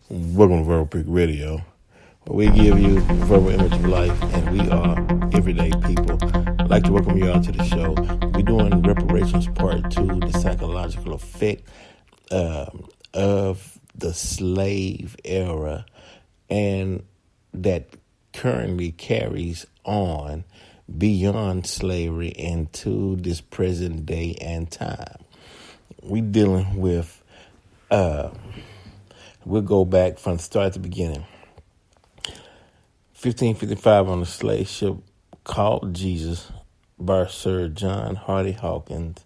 Welcome to Verbal Pick Radio, where we give you the verbal image of life, and we are everyday people. I'd like to welcome you all to the show. We're doing Reparations Part 2, the psychological effect of the slave era, and that currently carries on beyond slavery into this present day and time. We're dealing with we'll go back from the start to the beginning. 1555 on a slave ship called Jesus by Sir John Hardy Hawkins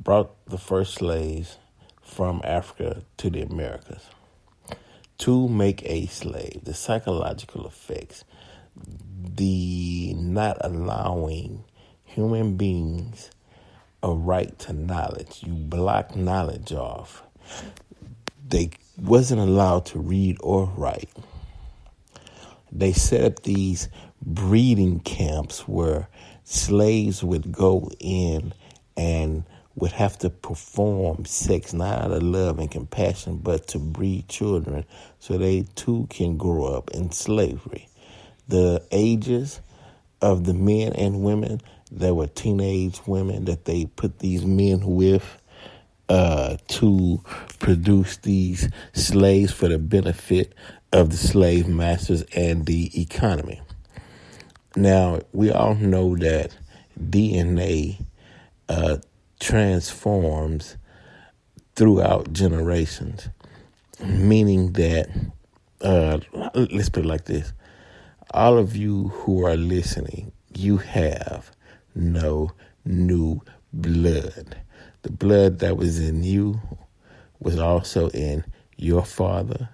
brought the first slaves from Africa to the Americas. To make a slave, the psychological effects, the not allowing human beings a right to knowledge. You block knowledge off. They wasn't allowed to read or write. They set up these breeding camps where slaves would go in and would have to perform sex, not out of love and compassion, but to breed children so they too can grow up in slavery. The ages of the men and women, there were teenage women that they put these men with to produce these slaves for the benefit of the slave masters and the economy. Now, we all know that DNA transforms throughout generations, meaning that, let's put it like this. All of you who are listening, you have no new blood. The blood that was in you was also in your father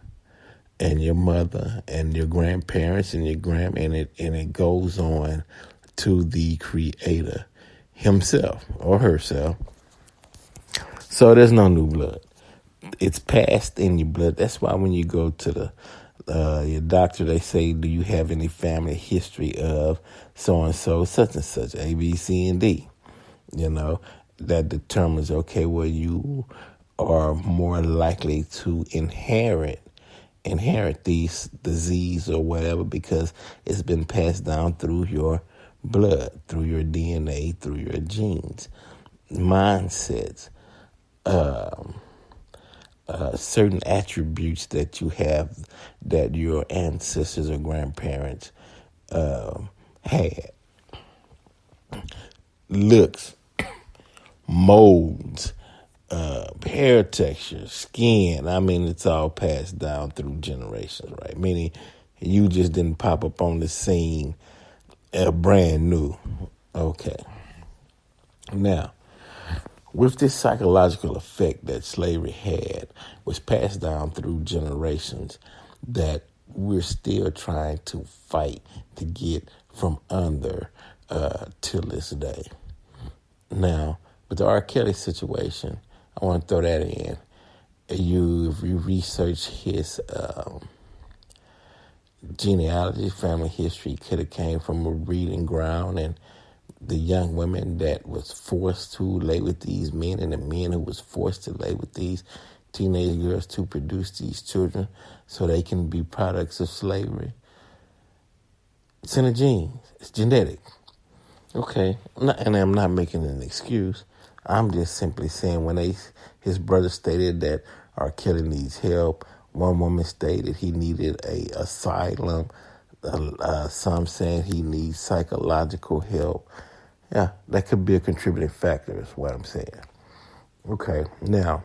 and your mother and your grandparents and your and it goes on to the Creator himself or herself. So there's no new blood. It's passed in your blood. That's why when you go to your doctor, they say, do you have any family history of so-and-so, such and such, A, B, C, and D? You know, that determines, okay, well, you are more likely to inherit these disease or whatever because it's been passed down through your blood, through your DNA, through your genes, mindsets, certain attributes that you have that your ancestors or grandparents had. Looks, molds, hair texture, skin. I mean, it's all passed down through generations, right? Meaning you just didn't pop up on the scene brand new. Okay. Now, with this psychological effect that slavery had, was passed down through generations that we're still trying to fight to get from under till this day. Now, with the R. Kelly situation, I want to throw that in. If you research his genealogy, family history, could have came from a breeding ground, and the young women that was forced to lay with these men and the men who was forced to lay with these teenage girls to produce these children so they can be products of slavery. It's in the genes. It's genetic. Okay, and I'm not making an excuse. I'm just simply saying when his brother stated that R. Kelly needs help, one woman stated he needed a asylum, some saying he needs psychological help. Yeah, that could be a contributing factor is what I'm saying. Okay, now,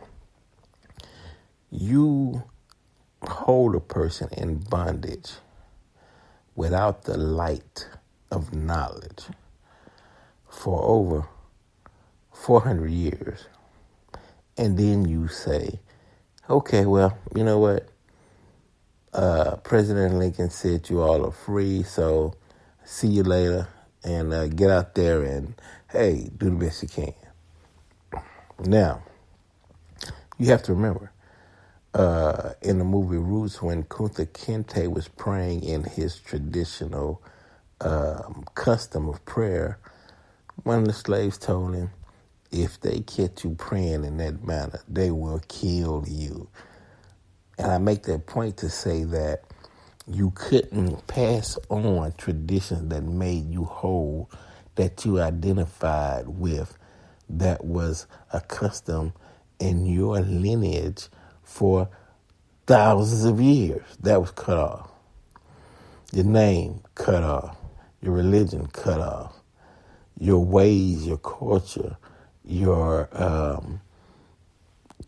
you hold a person in bondage without the light of knowledge for over 400 years. And then you say, okay, well, you know what? President Lincoln said you all are free, so see you later. And get out there and, hey, do the best you can. Now, you have to remember, in the movie Roots, when Kunta Kinte was praying in his traditional custom of prayer, one of the slaves told him, if they catch you praying in that manner, they will kill you. And I make that point to say that you couldn't pass on traditions that made you whole, that you identified with, that was a custom in your lineage for thousands of years. That was cut off. Your name cut off. Your religion cut off. Your ways, your culture, your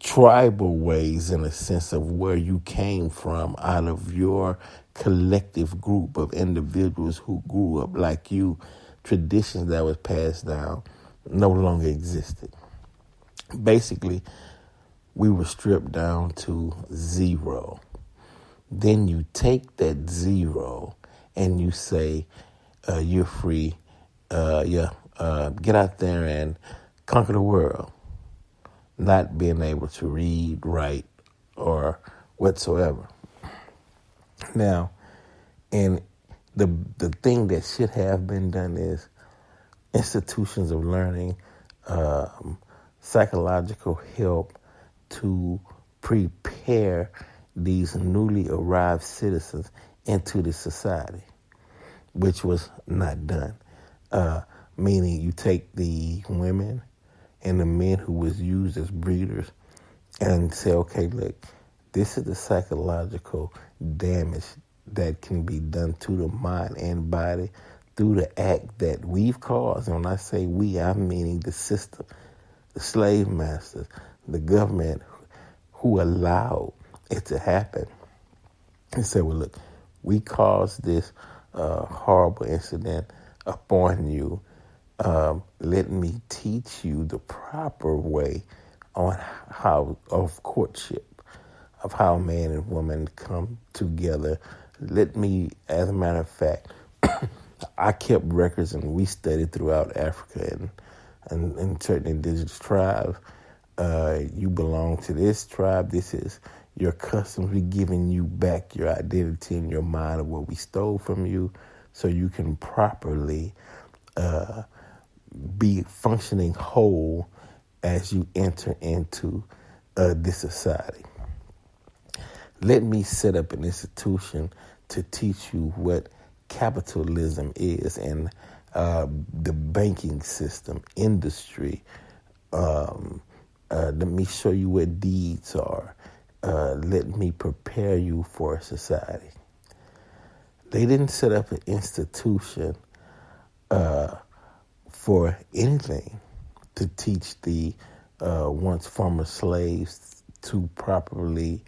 tribal ways, in a sense of where you came from, out of your collective group of individuals who grew up like you, traditions that was passed down no longer existed. Basically, we were stripped down to zero. Then you take that zero and you say, you're free, get out there and conquer the world. Not being able to read, write, or whatsoever. Now, and the thing that should have been done is institutions of learning, psychological help to prepare these newly arrived citizens into the society, which was not done. Meaning you take the women and the men who was used as breeders and say, okay, look, this is the psychological damage that can be done to the mind and body through the act that we've caused. And when I say we, I'm meaning the system, the slave masters, the government who allowed it to happen. And say, well, look, we caused this horrible incident upon you. Let me teach you the proper way on how of courtship, of how man and woman come together. Let me, as a matter of fact, I kept records and we studied throughout Africa and certain indigenous tribes. You belong to this tribe. This is your customs. We're giving you back your identity and your mind of what we stole from you so you can properly be functioning whole as you enter into this society. Let me set up an institution to teach you what capitalism is and the banking system, industry. Let me show you what deeds are. Let me prepare you for society. They didn't set up an institution for anything to teach the once former slaves to properly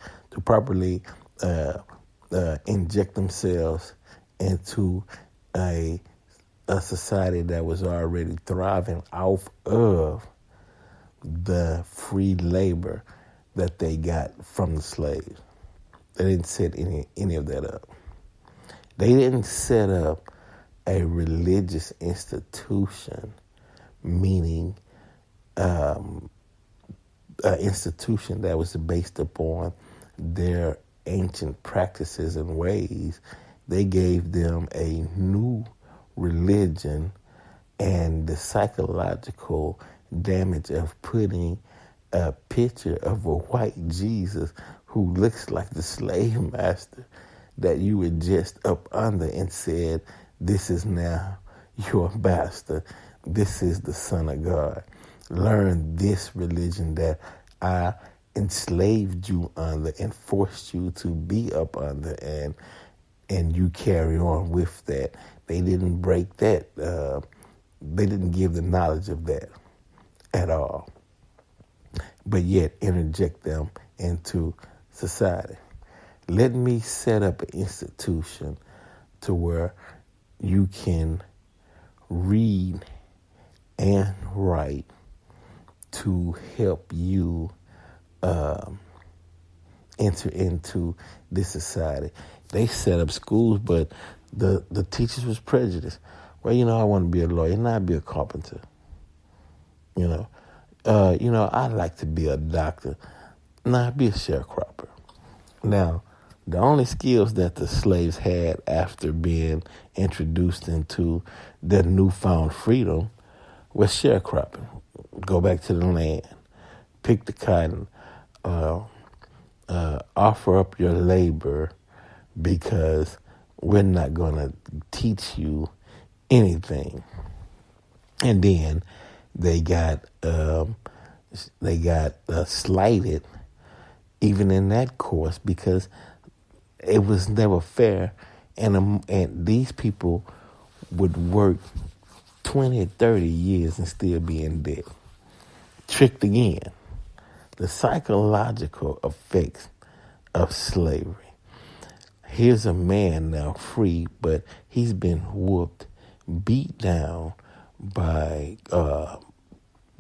inject themselves into a society that was already thriving off of the free labor that they got from the slaves. They didn't set any of that up. They didn't set up a religious institution, meaning an institution that was based upon their ancient practices and ways. They gave them a new religion, and the psychological damage of putting a picture of a white Jesus who looks like the slave master that you were just up under and said, this is now your master. This is the Son of God. Learn this religion that I enslaved you under and forced you to be up under, and you carry on with that. They didn't break that. They didn't give the knowledge of that at all, but yet interject them into society. Let me set up an institution to where you can read and write to help you enter into this society. They set up schools, but the teachers was prejudiced. Well, I want to be a lawyer, not be a carpenter. I'd like to be a doctor. Nah, be a sharecropper. Now, the only skills that the slaves had after being introduced into their newfound freedom was sharecropping. Go back to the land, pick the cotton, offer up your labor because we're not going to teach you anything. And then they got slighted even in that course because it was never fair, and these people would work 20, 30 years and still be in debt. Tricked again. The psychological effects of slavery. Here's a man now free, but he's been whooped, beat down by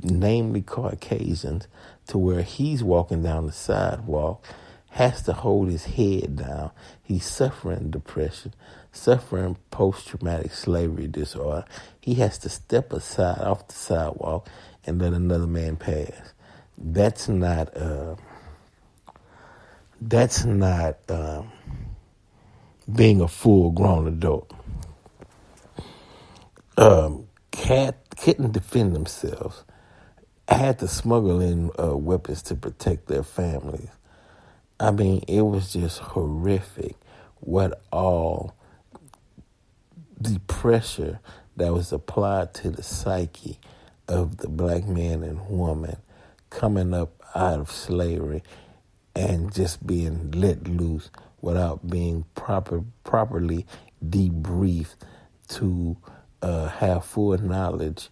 namely Caucasians to where he's walking down the sidewalk, has to hold his head down. He's suffering depression, suffering post-traumatic slavery disorder. He has to step aside off the sidewalk and let another man pass. That's not being a full-grown adult. Couldn't defend themselves. Had to smuggle in weapons to protect their families. I mean, it was just horrific what all the pressure that was applied to the psyche of the black man and woman coming up out of slavery and just being let loose without being properly debriefed to have full knowledge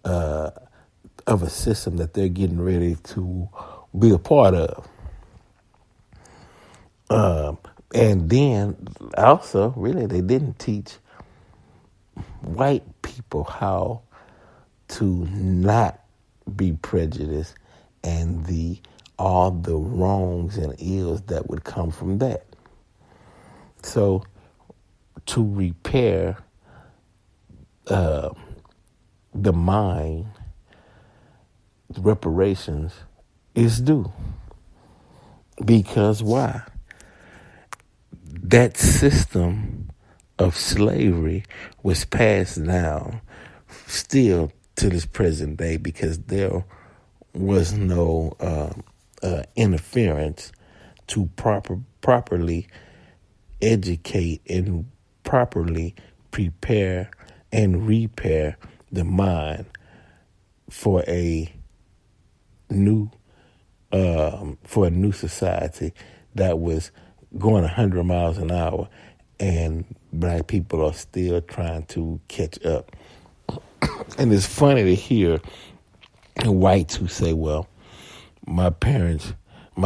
of a system that they're getting ready to be a part of. And then also, really, they didn't teach white people how to not be prejudiced and all the wrongs and ills that would come from that. So to repair the mind, reparations is due. Because why? That system of slavery was passed down still to this present day because there was no interference to properly educate and properly prepare and repair the mind for a new society that was going 100 miles an hour, and black people are still trying to catch up. And it's funny to hear whites who say, well, my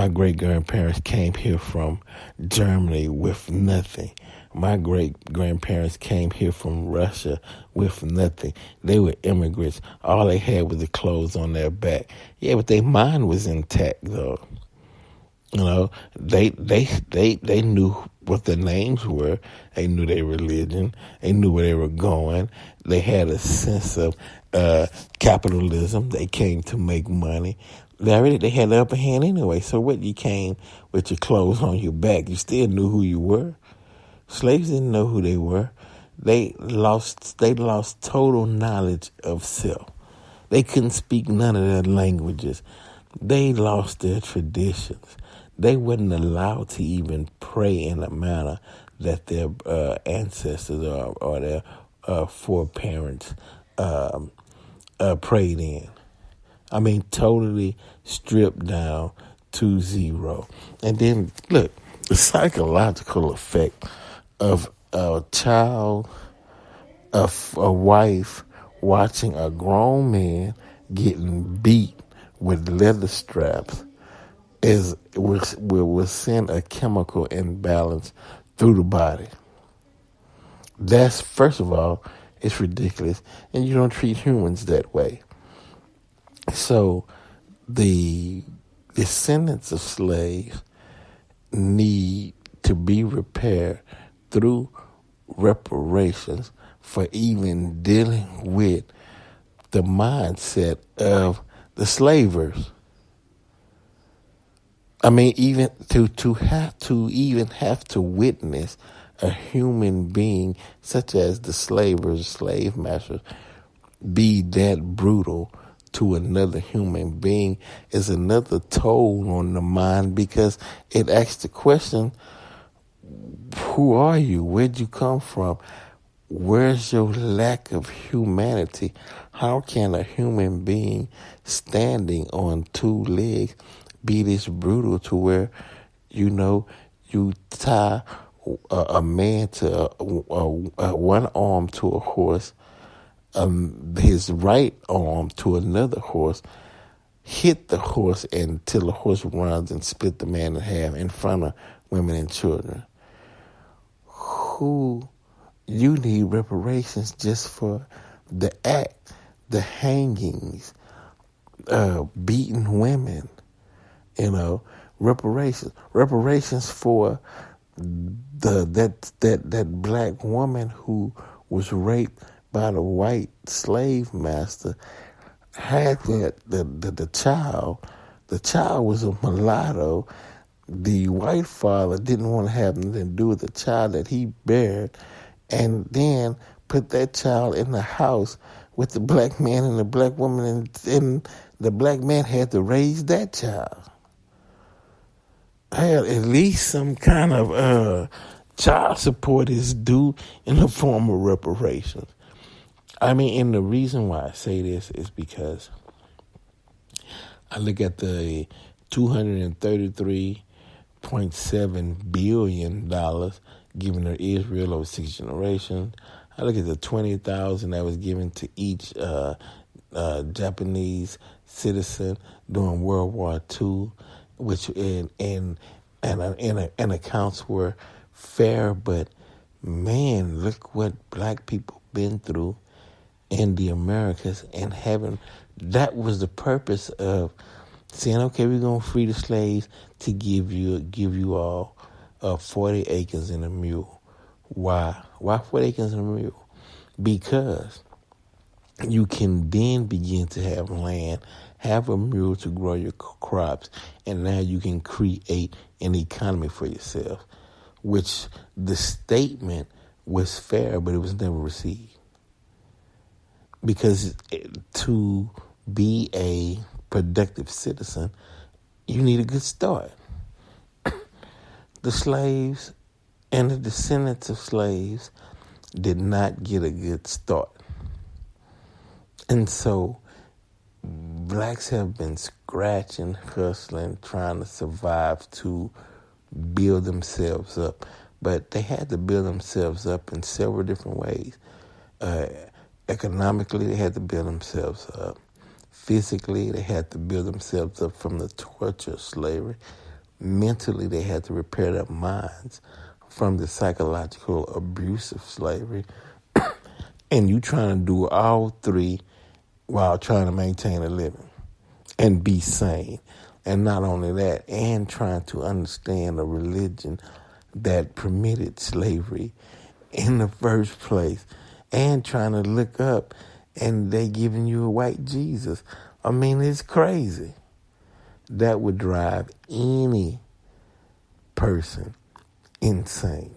great-grandparents came here from Germany with nothing. My great-grandparents came here from Russia with nothing. They were immigrants. All they had was the clothes on their back. Yeah, but their mind was intact, though. You know, they knew what their names were. They knew their religion. They knew where they were going. They had a sense of capitalism. They came to make money. They had the upper hand anyway. So what, you came with your clothes on your back, you still knew who you were. Slaves didn't know who they were. They lost total knowledge of self. They couldn't speak none of their languages. They lost their traditions. They wasn't allowed to even pray in a manner that their ancestors or their foreparents prayed in. I mean, totally stripped down to zero. And then, look, the psychological effect of a child, a wife watching a grown man getting beat with leather straps will send a chemical imbalance through the body. That's, first of all, it's ridiculous, and you don't treat humans that way. So the descendants of slaves need to be repaired through reparations for even dealing with the mindset of the slavers. I mean, even to have to witness a human being such as the slave masters be that brutal to another human being is another toll on the mind, because it asks the question, who are you? Where'd you come from? Where's your lack of humanity? How can a human being standing on two legs be this brutal to where, you tie a man to one arm to a horse, his right arm to another horse, hit the horse until the horse runs and split the man in half in front of women and children? You need reparations just for the act, the hangings, beating women, reparations for that black woman who was raped by the white slave master, had the child. The child was a mulatto. The white father didn't want to have nothing to do with the child that he buried, and then put that child in the house with the black man and the black woman, and the black man had to raise that child. Hell, at least some kind of child support is due in the form of reparations. And the reason why I say this is because I look at the $233.7 billion given to Israel over 6 generations. I look at the $20,000 that was given to each Japanese citizen during World War II, which and accounts were fair. But man, look what black people been through in the Americas, and that was the purpose of saying, okay, we're gonna free the slaves to give you all 40 acres and a mule. Why 40 acres and a mule? Because you can then begin to have land, have a mule to grow your crops, and now you can create an economy for yourself, which the statement was fair, but it was never received. Because to be a productive citizen, you need a good start. The slaves and the descendants of slaves did not get a good start. And so blacks have been scratching, hustling, trying to survive to build themselves up. But they had to build themselves up in several different ways. Economically, they had to build themselves up. Physically, they had to build themselves up from the torture of slavery. Mentally, they had to repair their minds from the psychological abuse of slavery. And you trying to do all three while trying to maintain a living and be sane. And not only that, and trying to understand a religion that permitted slavery in the first place, and trying to look up and they giving you a white Jesus. It's crazy. That would drive any person insane.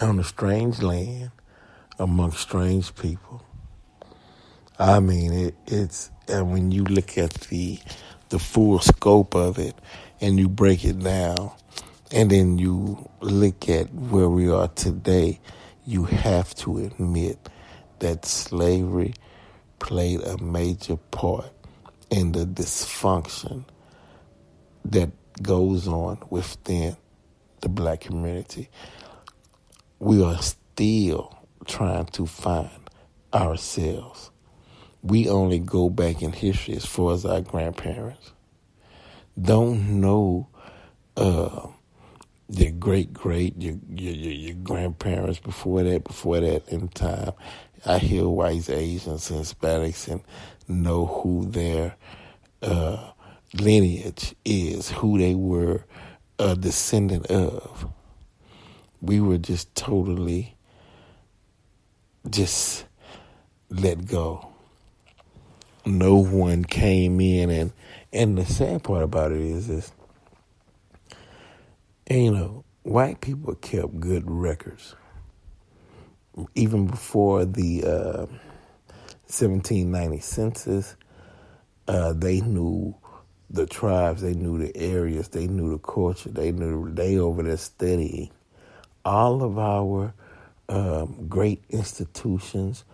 On a strange land, amongst strange people. It's and when you look at the full scope of it and you break it down, and then you look at where we are today, you have to admit that slavery played a major part in the dysfunction that goes on within the black community. We are still trying to find ourselves. We only go back in history as far as our grandparents. Don't know your your grandparents before that in time. I hear whites, Asians, and Hispanics and know who their lineage is, who they were a descendant of. We were just totally just let go. No one came in, and the sad part about it is this. And, white people kept good records. Even before the 1790 census. They knew the tribes, they knew the areas, they knew the culture, they over there studying all of our great institutions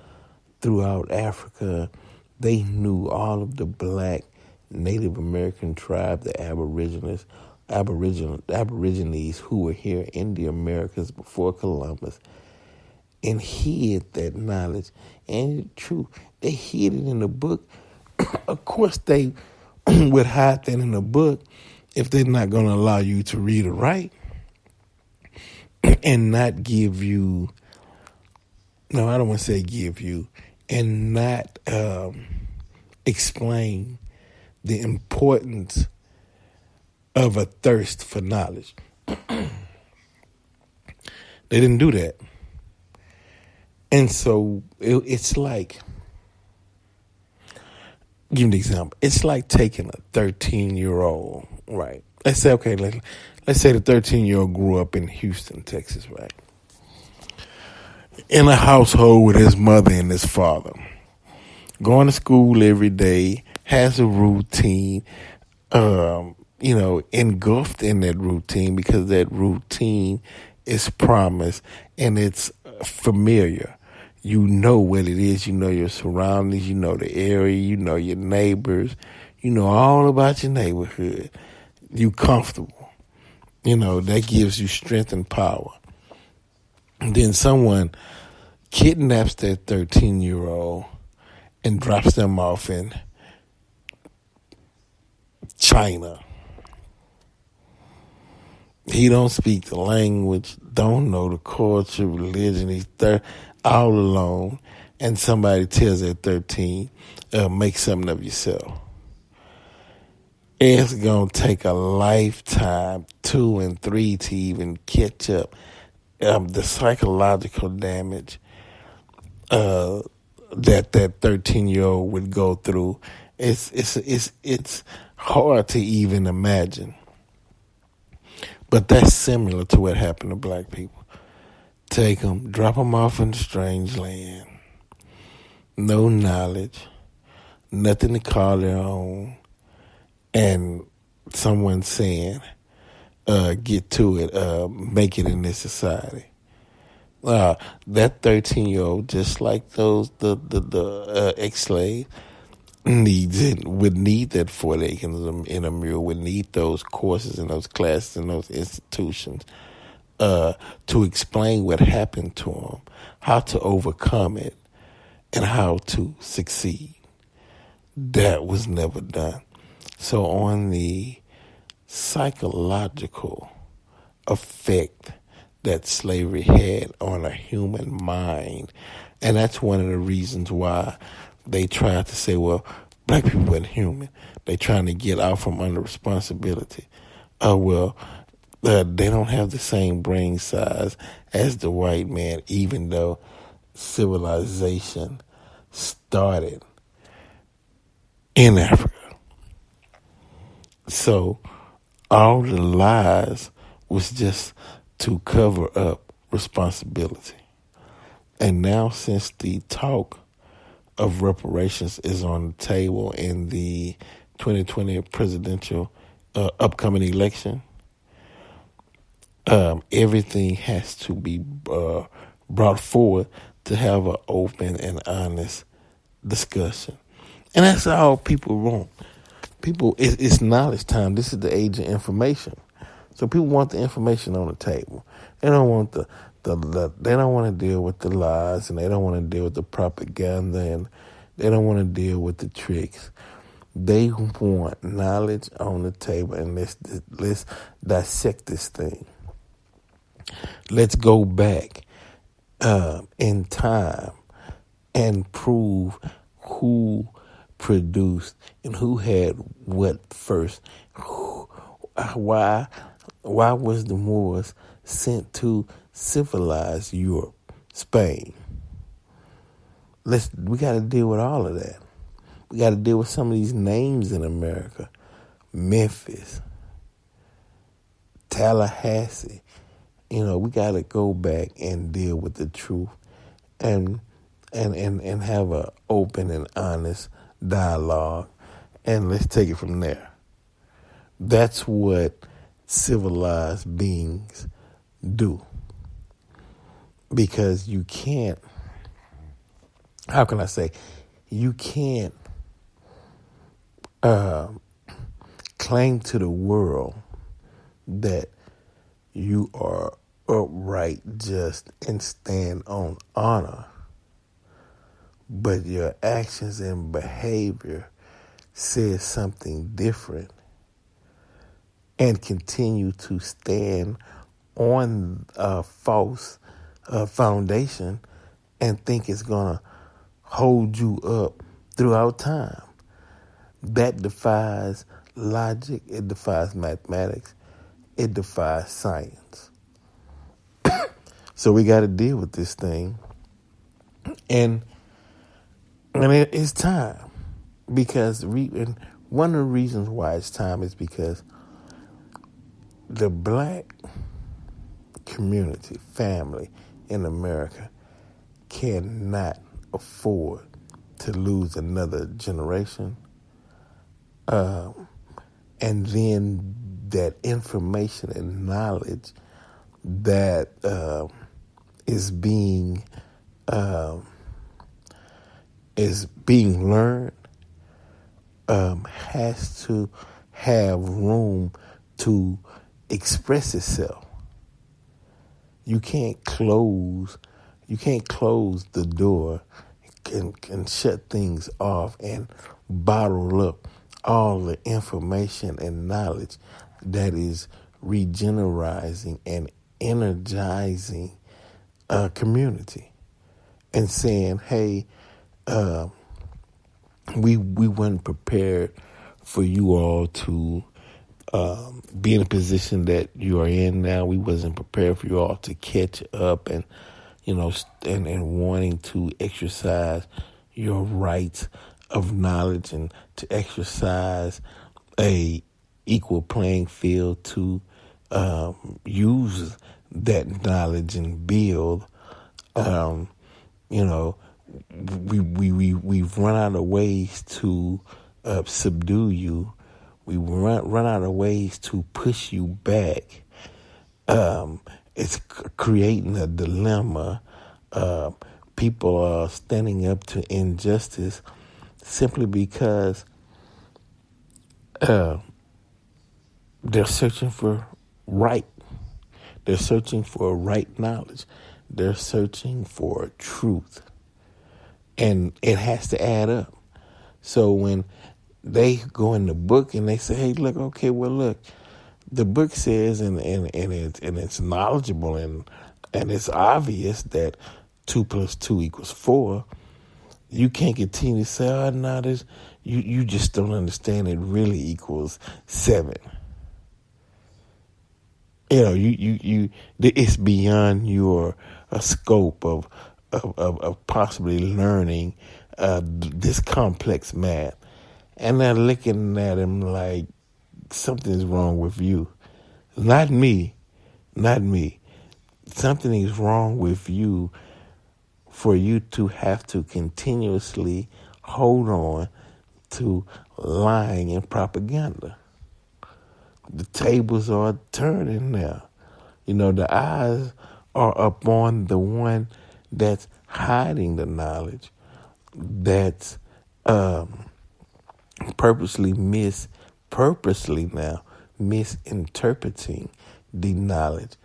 throughout Africa. They knew all of the black Native American tribe, the Aborigines who were here in the Americas before Columbus, and hid that knowledge. And it's true, they hid it in the book. Of course, they would hide that in the book if they're not going to allow you to read or write and not give you, no, I don't want to say give you, and not explain the importance of a thirst for knowledge. They didn't do that. And so it's like, give you an example. It's like taking a 13-year-old, right? Let's say, okay, let's say the 13-year-old grew up in Houston, Texas, right? In a household with his mother and his father. Going to school every day, has a routine, engulfed in that routine because that routine is promised and it's familiar. You know what it is. You know your surroundings. You know the area. You know your neighbors. You know all about your neighborhood. You comfortable. That gives you strength and power. And then someone kidnaps that 13-year-old and drops them off in China. He don't speak the language, don't know the culture, religion. He's all alone. And somebody tells that 13, make something of yourself. It's going to take a lifetime, 2 and 3, to even catch up. The psychological damage that 13-year-old would go through, it's hard to even imagine. But that's similar to what happened to black people. Take them, drop them off in a strange land. No knowledge, nothing to call their own, and someone saying, get to it, make it in this society. That 13-year-old, just like the ex-slave, would need that 4 acres in a mule, would need those courses and those classes and those institutions to explain what happened to them, how to overcome it, and how to succeed. That was never done. So on the psychological effect that slavery had on a human mind, and that's one of the reasons why they tried to say, well, black people weren't human. They trying to get out from under responsibility. They don't have the same brain size as the white man, even though civilization started in Africa. So all the lies was just to cover up responsibility. And now, since the talk of reparations is on the table in the 2020 presidential upcoming election, everything has to be brought forward to have an open and honest discussion. And that's all people want. People, it's knowledge time. This is the age of information. So people want the information on the table. They don't want they don't want to deal with the lies, and they don't want to deal with the propaganda, and they don't want to deal with the tricks. They want knowledge on the table, and let's dissect this thing. Let's go back in time and prove who produced and who had what first. Why was the Moors sent to civilize Europe, Spain? We got to deal with all of that. We got to deal with some of these names in America. Memphis, Tallahassee. We got to go back and deal with the truth. And and have a open and honest dialogue, and let's take it from there. That's what civilized beings do. Because you can't, how can I say, you can't claim to the world that you are upright, just, and stand on honor, but your actions and behavior says something different, and continue to stand on a false foundation and think it's going to hold you up throughout time. That defies logic, it defies mathematics, it defies science. So we got to deal with this thing. And it's time. Because and one of the reasons why it's time is because the black community, family in America cannot afford to lose another generation. And then that information and knowledge that is being learned has to have room to express itself. You can't close the door and shut things off and bottle up all the information and knowledge that is regenerizing and energizing a community, and saying, hey, we weren't prepared for you all to be in a position that you are in now. We wasn't prepared for you all to catch up and, and wanting to exercise your rights of knowledge and to exercise a equal playing field to use that knowledge and build. We've run out of ways to subdue you. We run out of ways to push you back. It's creating a dilemma. People are standing up to injustice simply because they're searching for right. They're searching for right knowledge. They're searching for truth. And it has to add up. So when they go in the book and they say, hey, look, the book says, and it's knowledgeable and it's obvious that 2 + 2 = 4. You can't continue to say, oh, no, you just don't understand. It really equals 7. It's beyond your scope of possibly learning this complex math. And they're looking at him like something's wrong with you. Not me. Something is wrong with you for you to have to continuously hold on to lying and propaganda. The tables are turning now. The eyes are upon the one that's hiding the knowledge, that's purposely misinterpreting the knowledge.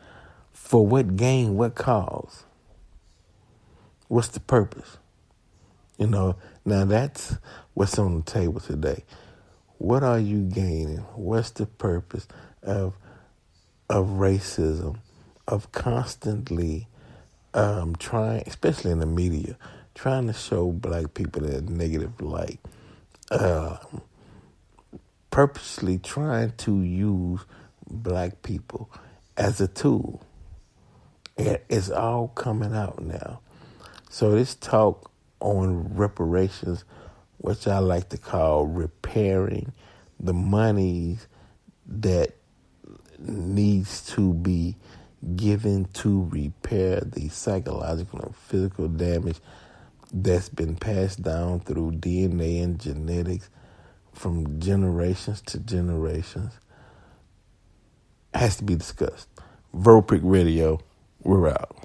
For what gain, what cause? What's the purpose? Now that's what's on the table today. What are you gaining? What's the purpose of racism, of constantly trying, especially in the media, trying to show black people in a negative light, purposely trying to use black people as a tool? It's all coming out now. So this talk on reparations, which I like to call repairing the monies that needs to be given to repair the psychological and physical damage that's been passed down through DNA and genetics from generations to generations has to be discussed. Verbal Pick Radio, we're out.